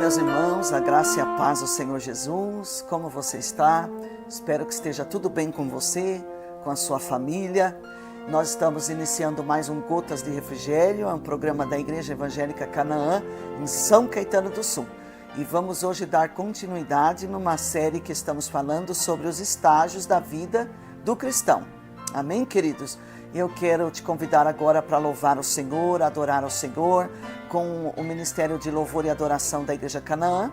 meus irmãos, a graça e a paz do Senhor Jesus. Como você está? Espero que esteja tudo bem com você, com a sua família. Nós estamos iniciando mais um Gotas de Refrigério, é um programa da Igreja Evangélica Canaã, em São Caetano do Sul. E vamos hoje dar continuidade numa série que estamos falando sobre os estágios da vida do cristão. Amém, queridos? Eu quero te convidar agora para louvar o Senhor, adorar ao Senhor, com o Ministério de Louvor e Adoração da Igreja Canaã.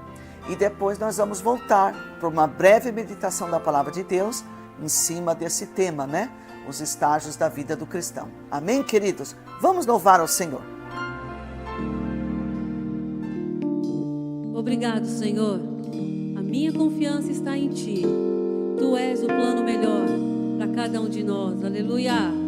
E depois nós vamos voltar para uma breve meditação da Palavra de Deus em cima desse tema, né? Os estágios da vida do cristão. Amém, queridos? Vamos louvar ao Senhor. Obrigado, Senhor. A minha confiança está em Ti. Tu és o plano melhor para cada um de nós. Aleluia.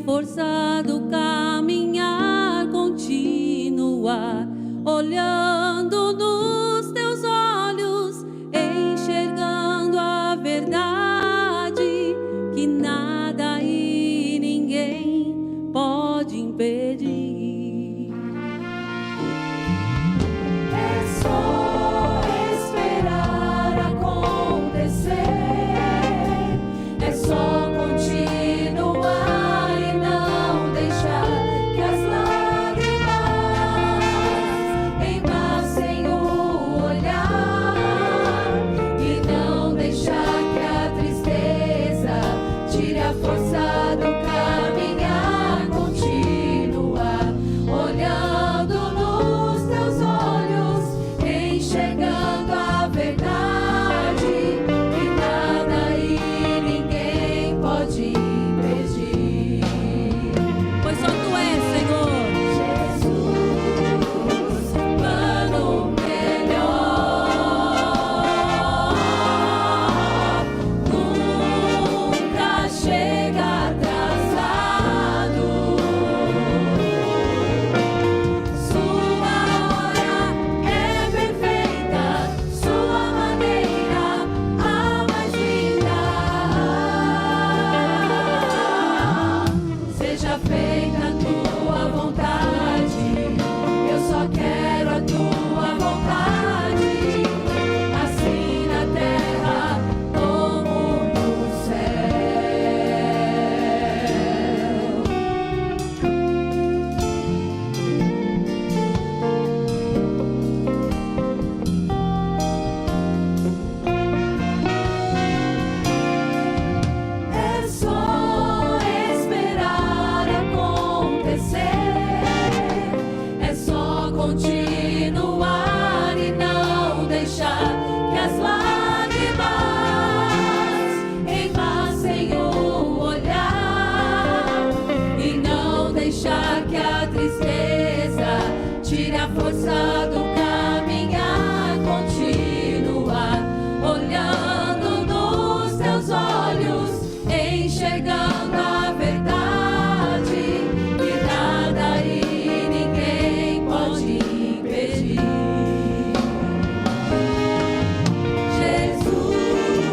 Força do caminhar continua, olhando nos teus olhos, enxergando a verdade que nada e ninguém pode impedir. É só esperar acontecer, é só continuar. Jesus.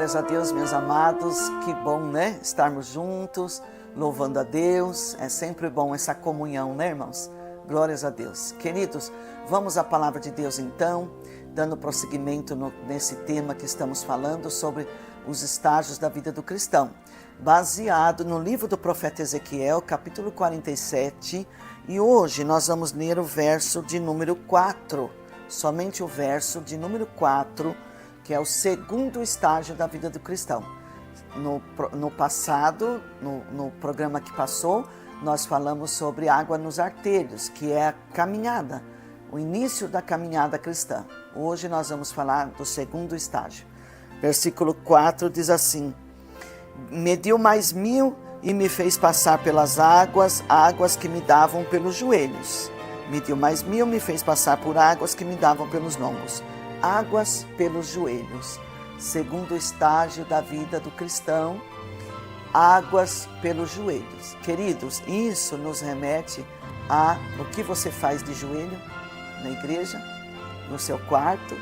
Glórias a Deus, meus amados. Que bom, né? Estarmos juntos, louvando a Deus. É sempre bom essa comunhão, né, irmãos? Glórias a Deus. Queridos, vamos à palavra de Deus então, dando prosseguimento nesse tema que estamos falando sobre os estágios da vida do cristão. Baseado no livro do profeta Ezequiel, capítulo 47. E hoje nós vamos ler o verso de número 4. Somente o verso de número 4, que é o segundo estágio da vida do cristão. No passado, no programa que passou, nós falamos sobre água nos artelhos, que é a caminhada, o início da caminhada cristã. Hoje nós vamos falar do segundo estágio. Versículo 4 diz assim: mediu mais 1000 e me fez passar pelas águas que me davam pelos joelhos. Mediu mais 1000, me fez passar por águas que me davam pelos lombos. Águas pelos joelhos. Segundo estágio da vida do cristão, águas pelos joelhos. Queridos, isso nos remete a o que você faz de joelho na igreja, no seu quarto.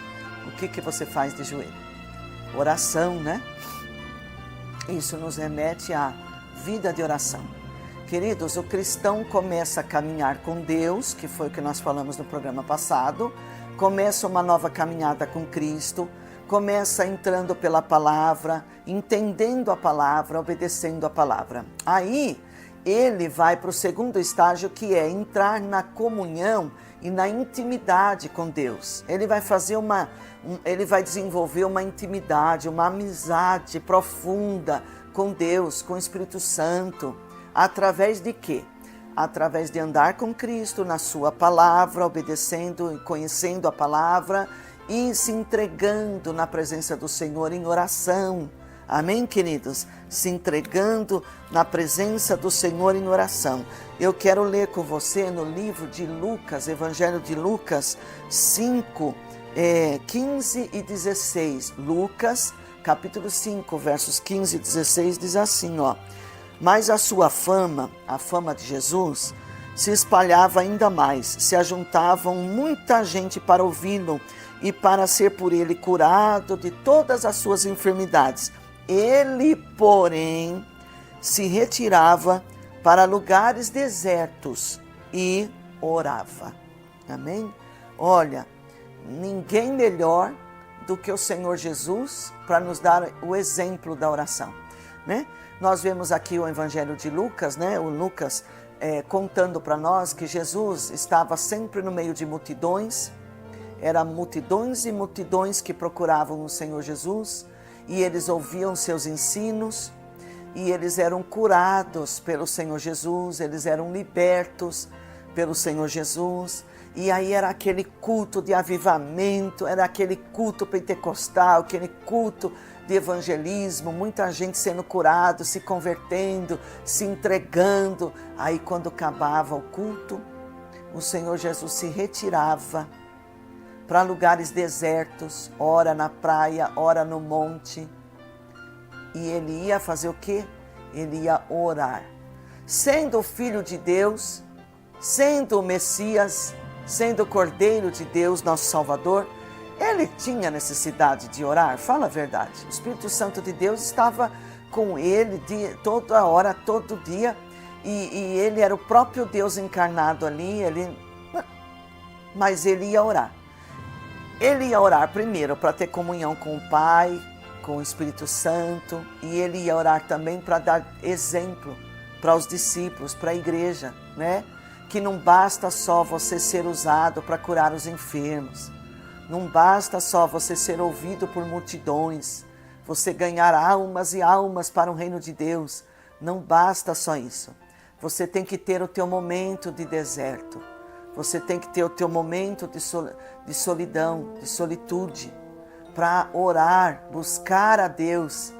O que você faz de joelho? Oração, né? Isso nos remete à vida de oração. Queridos, o cristão começa a caminhar com Deus, que foi o que nós falamos no programa passado, começa uma nova caminhada com Cristo, começa entrando pela palavra, entendendo a palavra, obedecendo a palavra. Aí, ele vai para o segundo estágio, que é entrar na comunhão e na intimidade com Deus. Ele vai desenvolver uma intimidade, uma amizade profunda com Deus, com o Espírito Santo. Através de quê? Através de andar com Cristo na sua palavra, obedecendo e conhecendo a palavra e se entregando na presença do Senhor em oração. Amém, queridos? Se entregando na presença do Senhor em oração. Eu quero ler com você no livro de Lucas, Evangelho de Lucas 5, 15 e 16. Lucas, capítulo 5, versos 15 e 16, diz assim, ó: mas a sua fama, a fama de Jesus, se espalhava ainda mais. Se ajuntavam muita gente para ouvi-lo e para ser por ele curado de todas as suas enfermidades. Ele, porém, se retirava para lugares desertos e orava. Amém? Olha, ninguém melhor do que o Senhor Jesus para nos dar o exemplo da oração, né? Nós vemos aqui o Evangelho de Lucas, né? O Lucas contando para nós que Jesus estava sempre no meio de multidões. Eram multidões e multidões que procuravam o Senhor Jesus, e eles ouviam seus ensinos, e eles eram curados pelo Senhor Jesus, eles eram libertos pelo Senhor Jesus. E aí era aquele culto de avivamento, era aquele culto pentecostal, aquele culto de evangelismo, muita gente sendo curado, se convertendo, se entregando. Aí quando acabava o culto, o Senhor Jesus se retirava para lugares desertos, ora na praia, ora no monte. E ele ia fazer o quê? Ele ia orar. Sendo o Filho de Deus, sendo o Messias, sendo o Cordeiro de Deus, nosso Salvador, ele tinha necessidade de orar? Fala a verdade. O Espírito Santo de Deus estava com ele toda hora, todo dia, e ele era o próprio Deus encarnado ali, mas ele ia orar. Ele ia orar primeiro para ter comunhão com o Pai, com o Espírito Santo, e ele ia orar também para dar exemplo para os discípulos, para a igreja, né? Que não basta só você ser usado para curar os enfermos, não basta só você ser ouvido por multidões, você ganhar almas e almas para o reino de Deus. Não basta só isso. Você tem que ter o teu momento de deserto. Você tem que ter o teu momento de solidão, de solitude, para orar, buscar a Deus,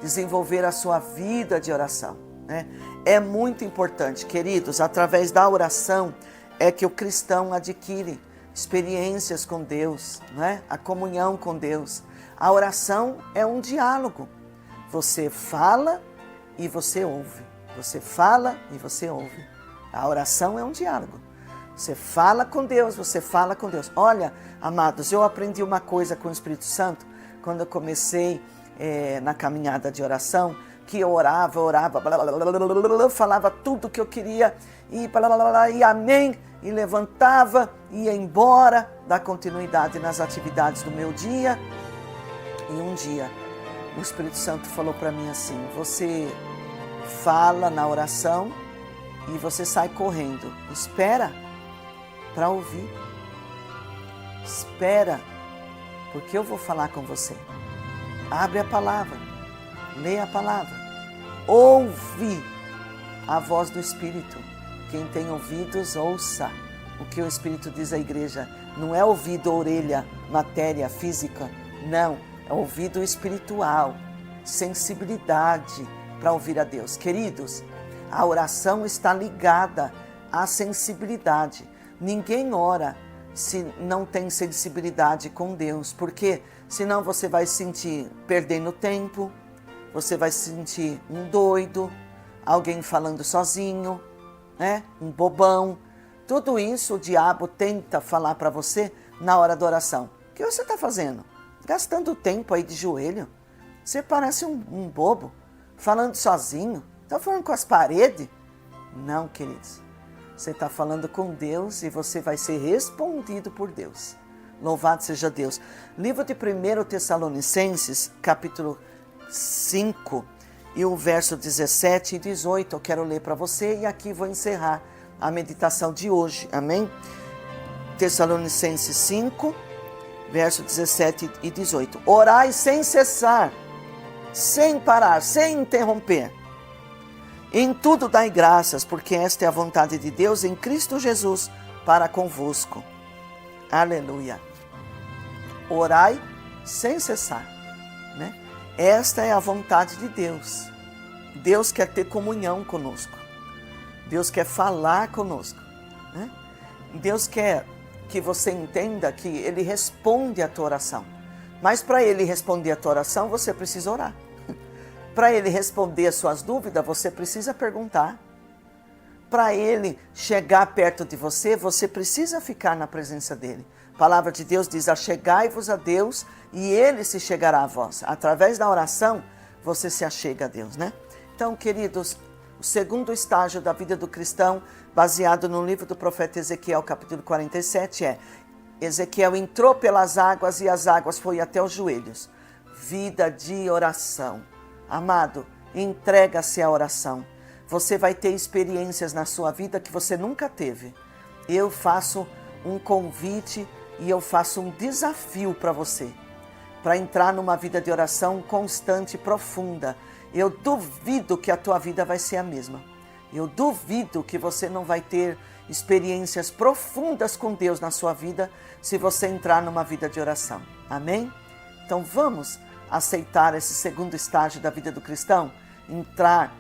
desenvolver a sua vida de oração, né? É muito importante, queridos, através da oração é que o cristão adquire experiências com Deus, né? A comunhão com Deus. A oração é um diálogo. Você fala e você ouve. Você fala e você ouve. A oração é um diálogo. Você fala com Deus, você fala com Deus. Olha, amados, eu aprendi uma coisa com o Espírito Santo quando eu comecei na caminhada de oração, que eu orava, falava tudo o que eu queria, e amém, e levantava, ia embora, dar continuidade nas atividades do meu dia. E um dia, o Espírito Santo falou para mim assim: você fala na oração e você sai correndo. Espera para ouvir. Espera, porque eu vou falar com você. Abre a palavra, leia a palavra, ouve a voz do Espírito. Quem tem ouvidos, ouça o que o Espírito diz à igreja. Não é ouvido, orelha, matéria, física. Não, é ouvido espiritual, sensibilidade para ouvir a Deus. Queridos, a oração está ligada à sensibilidade. Ninguém ora se não tem sensibilidade com Deus, porque senão você vai se sentir perdendo tempo, você vai se sentir um doido, alguém falando sozinho, né? Um bobão. Tudo isso o diabo tenta falar para você na hora da oração. O que você está fazendo? Gastando tempo aí de joelho. Você parece um bobo, falando sozinho. Está falando com as paredes? Não, queridos. Você está falando com Deus e você vai ser respondido por Deus. Louvado seja Deus. Livro de 1 Tessalonicenses, capítulo 5, e o verso 17 e 18, eu quero ler para você e aqui vou encerrar a meditação de hoje. Amém? Tessalonicenses 5, verso 17 e 18. Orai sem cessar, sem parar, sem interromper. Em tudo dai graças, porque esta é a vontade de Deus em Cristo Jesus para convosco. Aleluia. Orai sem cessar, né? Esta é a vontade de Deus. Deus quer ter comunhão conosco. Deus quer falar conosco, né? Deus quer que você entenda que Ele responde a tua oração. Mas para Ele responder a tua oração, você precisa orar. Para Ele responder as suas dúvidas, você precisa perguntar. Para Ele chegar perto de você, você precisa ficar na presença dEle. A palavra de Deus diz: achegai-vos a Deus e Ele se chegará a vós. Através da oração, você se achega a Deus, né? Então, queridos, o segundo estágio da vida do cristão, baseado no livro do profeta Ezequiel, capítulo 47, é: Ezequiel entrou pelas águas e as águas foi até os joelhos. Vida de oração. Amado, entrega-se à oração. Você vai ter experiências na sua vida que você nunca teve. Eu faço um convite e eu faço um desafio para você, para entrar numa vida de oração constante e profunda. Eu duvido que a tua vida vai ser a mesma. Eu duvido que você não vai ter experiências profundas com Deus na sua vida se você entrar numa vida de oração. Amém? Então vamos aceitar esse segundo estágio da vida do cristão, entrar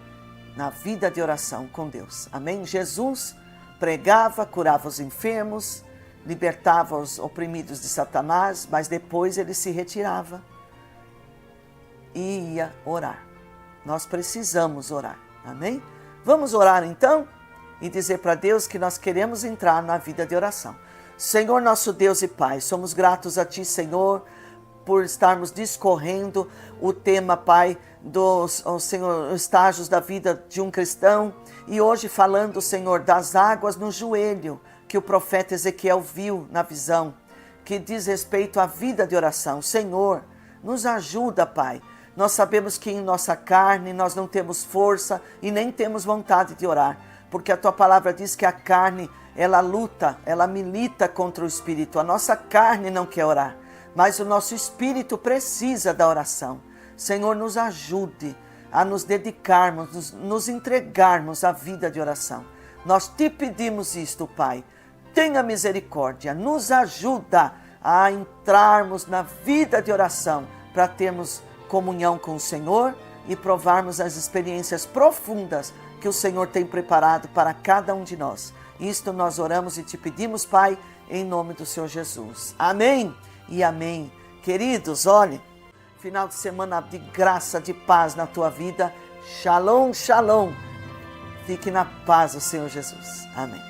na vida de oração com Deus. Amém? Jesus pregava, curava os enfermos, libertava os oprimidos de Satanás, mas depois ele se retirava e ia orar. Nós precisamos orar. Amém? Vamos orar então e dizer para Deus que nós queremos entrar na vida de oração. Senhor nosso Deus e Pai, somos gratos a Ti, Senhor, por estarmos discorrendo o tema, Pai, dos Senhor, estágios da vida de um cristão. E hoje falando, Senhor, das águas no joelho que o profeta Ezequiel viu na visão, que diz respeito à vida de oração. Senhor, nos ajuda, Pai. Nós sabemos que em nossa carne nós não temos força e nem temos vontade de orar, porque a Tua palavra diz que a carne, ela luta, ela milita contra o Espírito. A nossa carne não quer orar, mas o nosso Espírito precisa da oração. Senhor, nos ajude a nos dedicarmos, nos entregarmos à vida de oração. Nós Te pedimos isto, Pai. Tenha misericórdia, nos ajuda a entrarmos na vida de oração para termos comunhão com o Senhor e provarmos as experiências profundas que o Senhor tem preparado para cada um de nós. Isto nós oramos e Te pedimos, Pai, em nome do Senhor Jesus. Amém e amém. Queridos, olhe, final de semana de graça, de paz na tua vida. Shalom, shalom. Fique na paz do Senhor Jesus. Amém.